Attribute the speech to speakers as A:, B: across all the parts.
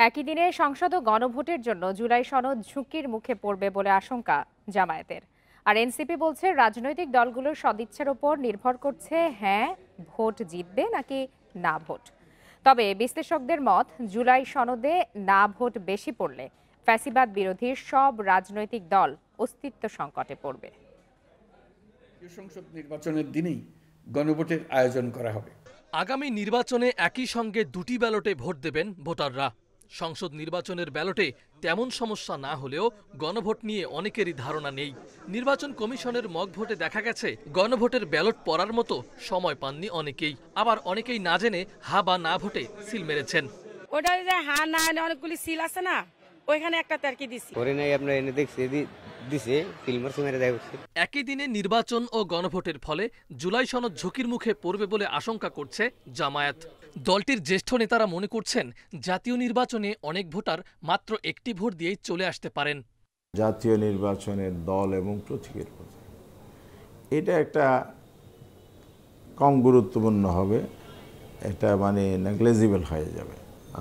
A: একই দিনে সংসদ ও গণভোটের জন্য জুলাই সনদ ঝুঁকির মুখে পড়বে বলে আশঙ্কা জামায়াতের। আর এনসিপি বলছে রাজনৈতিক দলগুলোর সদিচ্ছার উপর নির্ভর করছে হ্যাঁ ভোট জিতবে নাকি না ভোট। তবে বিশ্লেষকদের মত, জুলাই সনদে না ভোট বেশি পড়লে ফ্যাসিবাদ বিরোধী সব রাজনৈতিক দল অস্তিত্ব সংকটে পড়বে।
B: সংসদ নির্বাচনের দিনেই গণভোটের আয়োজন করা হবে।
C: আগামী নির্বাচনে একই সঙ্গে দুটি ব্যালটে ভোট দেবেন ভোটাররা। সংসদ নির্বাচনের ব্যালটে তেমন সমস্যা না হলেও গণভোট নিয়ে অনেকেরই ধারণা নেই। নির্বাচন কমিশনের মক ভোটে দেখা গেছে গণভোটের ব্যালট পড়ার মতো সময় পাননি অনেকেই, আবার অনেকেই না জেনে হা বা না ভোটে সিল মেরেছেন।
D: ওটা যে হা না অনেকগুলি সিল আছে না, ওইখানে একটা তারকি দিছি
E: করে নাই আপনারা এনে দেখছে দিছে ফিল্মার সিমেরে দেয়।
C: একই দিনে নির্বাচন ও গণভোটের ফলে জুলাই সনদ ঝুঁকির মুখে পড়বে বলে আশঙ্কা করছে জামায়াত। দলটির জ্যেষ্ঠ নেতারা মনে করছেন জাতীয় নির্বাচনে অনেক ভোটার মাত্র একটি ভোট দিয়েই চলে আসতে পারেন।
F: জাতীয় নির্বাচনের দল এবং প্রতীকের কথা এটা একটা কম গুরুত্বপূর্ণ হবে, এটা মানে নেগলেজিবল হয়ে যাবে।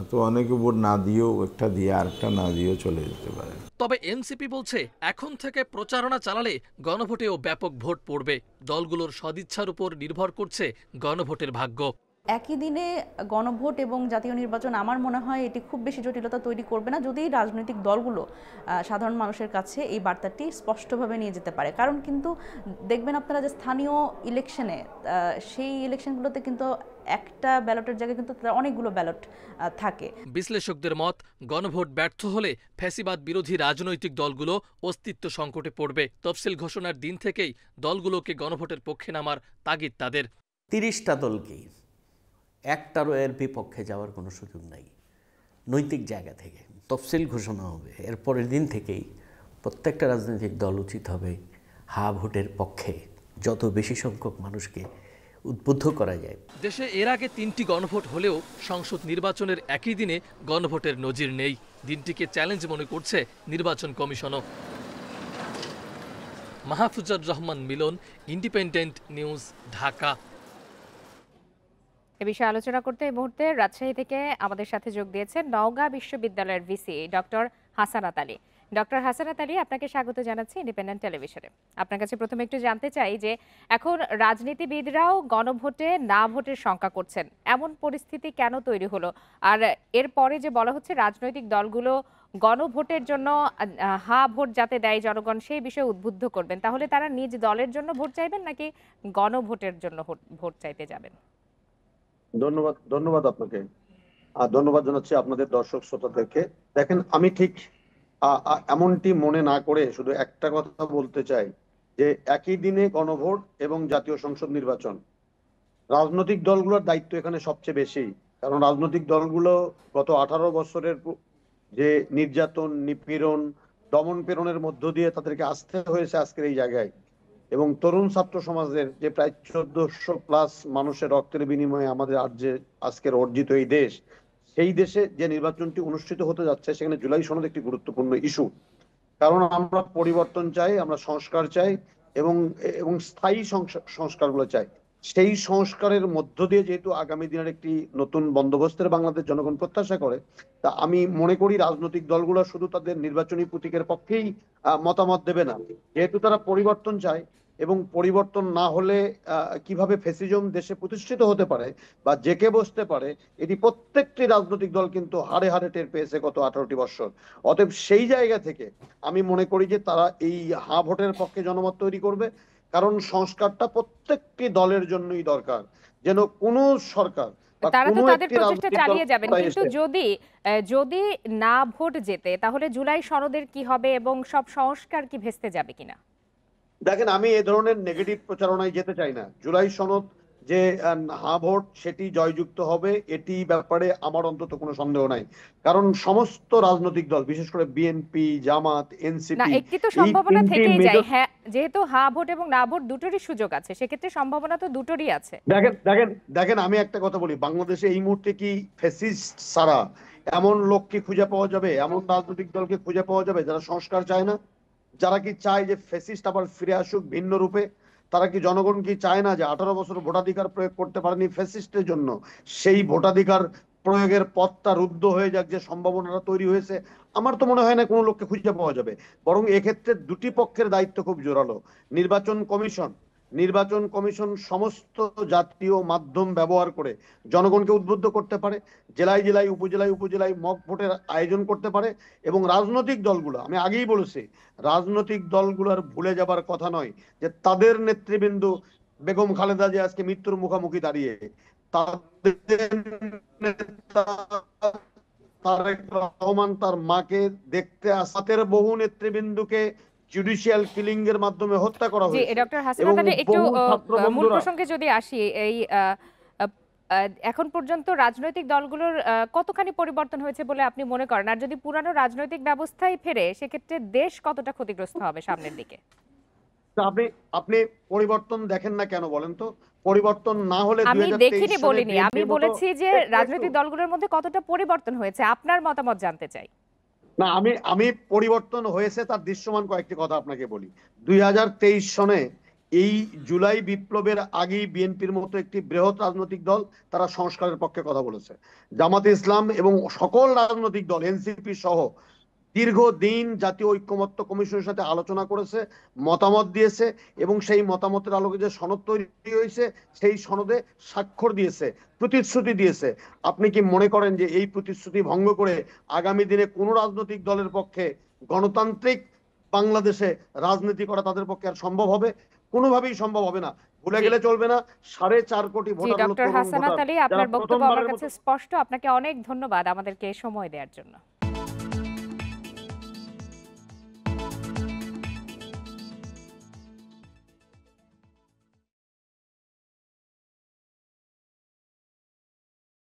F: তো অনেকে ভোট না দিয়েও একটা দিয়ে আরেকটা না দিয়েও চলে যেতে পারে।
C: তবে এনসিপি বলছে এখন থেকে প্রচারণা চালালে গণভোটেও ব্যাপক ভোট পড়বে। দলগুলোর সদিচ্ছার উপর নির্ভর করছে গণভোটের ভাগ্য।
G: একই দিনে গণভোট এবং জাতীয় নির্বাচন আমার মনে হয় এটি খুব বেশি জটিলতা তৈরি করবে না, যদি রাজনৈতিক দলগুলো সাধারণ মানুষের কাছে এই বার্তাটি স্পষ্টভাবে নিয়ে যেতে পারে। কারণ কিন্তু দেখবেন আপনারা যে স্থানীয় ইলেকশনে সেই ইলেকশনগুলোতে কিন্তু একটা ব্যালটের জায়গায় কিন্তু অনেকগুলো ব্যালট থাকে।
C: বিশ্লেষকদের মত, গণভোট ব্যর্থ হলে ফ্যাসিবাদ বিরোধী রাজনৈতিক দলগুলো অস্তিত্ব সংকটে পড়বে। তফসিল ঘোষণার দিন থেকেই দলগুলোকে গণভোটের পক্ষে নামার তাগিদ তাদের।
H: 30টা দলকেই একটারও এর বিপক্ষে যাওয়ার কোনো সুযোগ নাই। নৈতিক জায়গা থেকে তফসিল ঘোষণা হবে, এর পরের দিন থেকেই প্রত্যেকটা রাজনৈতিক দল উচিত হবে হা ভোটের পক্ষে যত বেশি সংখ্যক মানুষকে উদ্বুদ্ধ করা যায়।
C: দেশে এর আগে 3টি গণভোট হলেও সংসদ নির্বাচনের একই দিনে গণভোটের নজির নেই। দিনটিকে চ্যালেঞ্জ মনে করছে নির্বাচন কমিশনও। মাহফুজুর রহমান মিলন, ইন্ডিপেন্ডেন্ট নিউজ, ঢাকা।
A: এ বিষয়ে আলোচনা করতে এই মুহূর্তে রাজশাহী থেকে আমাদের সাথে যোগ দিয়েছেন নওগাঁ বিশ্ববিদ্যালয়ের VC doctor Hasnat Ali. Doctor Hasnat Ali, আপনাকে স্বাগত জানাচ্ছি ইন্ডিপেন্ডেন্ট টেলিভিশনে। আপনার কাছে প্রথমে একটু জানতে চাই যে এখন রাজনীতিবিদরাও গণভোটে না ভোটের শঙ্কা করছেন, এমন পরিস্থিতি কেন তৈরি হলো? আর এরপরে যে বলা হচ্ছে রাজনৈতিক দলগুলো গণভোটের জন্য হা ভোট যাতে দেয় জনগণ সেই বিষয়ে উদ্বুদ্ধ করবেন, তাহলে তারা নিজ দলের জন্য ভোট চাইবেন নাকি গণভোটের জন্য ভোট চাইতে যাবেন?
I: ধন্যবাদ আপনাকে, আর ধন্যবাদ জানাচ্ছি আপনাদের দর্শক শ্রোতাদেরকে। দেখেন, আমি ঠিক এমনটি মনে না করে শুধু একটা কথা বলতে চাই যে একই দিনে গণভোট এবং জাতীয় সংসদ নির্বাচন, রাজনৈতিক দলগুলোর দায়িত্ব এখানে সবচেয়ে বেশি। কারণ রাজনৈতিক দলগুলো গত 18 বছরের যে নির্যাতন, নিপীড়ন, দমন পীড়নের মধ্য দিয়ে তাদেরকে আসতে হয়েছে আজকের এই জায়গায়, এবং তরুণ ছাত্র সমাজের যে প্রায় 1400+ মানুষের রক্তের বিনিময়ে আমাদের আজকের অর্জিত এই দেশ, সেই দেশে যে নির্বাচনটি অনুষ্ঠিত হতে যাচ্ছে সেখানে জুলাই সনদ একটি গুরুত্বপূর্ণ ইস্যু। কারণ আমরা পরিবর্তন চাই, আমরা সংস্কার চাই, এবং স্থায়ী সংস্কারগুলো চাই। সেই সংস্কারের মধ্য দিয়ে যেহেতু আগামী দিনের একটি নতুন বন্দোবস্তের বাংলাদেশ জনগণ প্রত্যাশা করে, তা আমি মনে করি রাজনৈতিক দলগুলো শুধু তাদের নির্বাচনী প্রতীকের পক্ষেই মতামত দেবে না। যেহেতু তারা পরিবর্তন চায়, এবং পরিবর্তন না হলে কিভাবে ফ্যাসিজম দেশে প্রতিষ্ঠিত হতে পারে বা জেকে বসতে পারে, এটি প্রত্যেকটি রাজনৈতিক দল কিন্তু হাড়ে হাড়ে টের পেয়েছে গত 18টি বছর। অতএব সেই জায়গা থেকে আমি মনে করি যে তারা এই হা ভোটের পক্ষে জনমত তৈরি করবে। কারণ সংস্কারটা প্রত্যেকটি দলের জন্যই দরকার, যেন কোনো সরকার
A: তারা তো তাদের প্রচেষ্টা চালিয়ে যাবেন, কিন্তু যদি না ভোট জেতে তাহলে জুলাই সনদের কি হবে এবং সব সংস্কার কি ভেস্তে যাবে কিনা?
I: দেখেন, আমি এ ধরনের নেগেটিভ প্রচারণায় যেতে চাই না। জুলাই সনদ যে হা ভোট সেটি জয়যুক্ত হবে, এটি ব্যাপারে আমার অন্তত কোনো সন্দেহ নাই। কারণ সমস্ত রাজনৈতিক দল, বিশেষ করে বিএনপি, জামাত, এনসিপি,
A: একটি তো সম্ভাবনা থেকেই যায়। হ্যাঁ, যেহেতু হা ভোট এবং না ভোট দুটোরই সুযোগ আছে, সেক্ষেত্রে সম্ভাবনা তো দুটোরই আছে।
I: দেখেন আমি একটা কথা বলি, বাংলাদেশে এই মুহূর্তে কি ফ্যাসিস্ট ছাড়া এমন লোককে খুঁজে পাওয়া যাবে, এমন রাজনৈতিক দলকে খুঁজে পাওয়া যাবে যারা সংস্কার চায় না, যারা কি চায় যে ফ্যাসিস্ট আবার ফিরে আসুক ভিন্ন রূপে? তারা কি জনগণ কি চায় না যে 18 বছর ভোটাধিকার প্রয়োগ করতে পারেনি ফ্যাসিস্টের জন্য, সেই ভোটাধিকার প্রয়োগের পথটা রুদ্ধ হয়ে যাক, যে সম্ভাবনাটা তৈরি হয়েছে, আমার তো মনে হয় না কোনো লোককে খুঁজে পাওয়া যাবে। বরং এক্ষেত্রে দুটি পক্ষের দায়িত্ব খুব জোরালো। নির্বাচন কমিশন সমস্ত জাতীয় মাধ্যম ব্যবহার করে জনগণকে উদ্বুদ্ধ করতে পারে, জেলায় জেলায় উপজেলায় মক ভোটের আয়োজন করতে পারে। এবং রাজনৈতিক দলগুলো, আমি আগেই বলেছি, রাজনৈতিক দলগুলোর ভুলে যাবার কথা নয় যে তাদের নেতৃবৃন্দ বেগম খালেদা যে আজকে মৃত্যুর মুখোমুখি দাঁড়িয়ে, তাদের নেতা তারেক রহমান তার মাকে দেখতে আসাতের বহু নেতৃবৃন্দকে জুডিশিয়াল কিলিং এর মাধ্যমে হত্যা করা
A: জি
I: হয়েছে।
A: ডক্টর হাসান
I: এবং
A: তাহলে একটু
I: বহু ছাত্র
A: মূল
I: বন্ধুরা,
A: প্রসঙ্গে যদি আসি, এই এখন পর্যন্ত রাজনৈতিক দলগুলোর কতখানি পরিবর্তন হয়েছে বলে আপনি মনে করেন? আর যদি পুরানো রাজনৈতিক ব্যবস্থায় ফেরে, সেক্ষেত্রে দেশ কতটা ক্ষতিগ্রস্ত হবে সামনের দিকে?
I: আপনি পরিবর্তন দেখেন না কেন বলেন তো? পরিবর্তন না হলে
A: আমি
I: 2023
A: দেখিনি
I: সালে
A: বলিনি, আমি
I: বিএনপির মতো
A: বলেছি যে
I: একটু-
A: রাজনৈতিক দলগুলোর মধ্যে কতটা পরিবর্তন হয়েছে, আপনার মতামত জানতে চাই।
I: না, আমি পরিবর্তন হয়েছে তার দৃশ্যমান কয়েকটি কথা আপনাকে বলি। 2023 সনে এই জুলাই বিপ্লবের আগেই বিএনপির মতো একটি বৃহৎ রাজনৈতিক দল তারা সংস্কারের পক্ষে কথা বলেছে। জামাতে ইসলাম এবং সকল রাজনৈতিক দল, এনসিপি সহ, দীর্ঘদিন জাতীয় ঐক্যমত্য কমিশনের সাথে আলোচনা করেছে, মতামত দিয়েছে, এবং সেই মতামতের আলোকে যে সনদ তৈরি হয়েছে সেই সনদে স্বাক্ষর দিয়েছে, প্রতিশ্রুতি দিয়েছে। আপনি কি মনে করেন যে এই প্রতিশ্রুতি ভঙ্গ করে আগামী দিনে কোনো রাজনৈতিক দলের পক্ষে গণতান্ত্রিক বাংলাদেশে রাজনীতি করা তাদের পক্ষে আর সম্ভব হবে? কোনোভাবেই সম্ভব হবে না। ভুলে গেলে চলবে না, 4.5 কোটি
A: জি
I: ভোটার হলো
A: ডক্টর
I: তরুণ
A: হাসান
I: ভোটার,
A: আলী,
I: যারা
A: আপনার বক্তব্য আমার
I: প্রথমবারের
A: কাছে
I: মতো।
A: স্পষ্ট। আপনাকে অনেক ধন্যবাদ আমাদেরকে সময় দেওয়ার জন্য।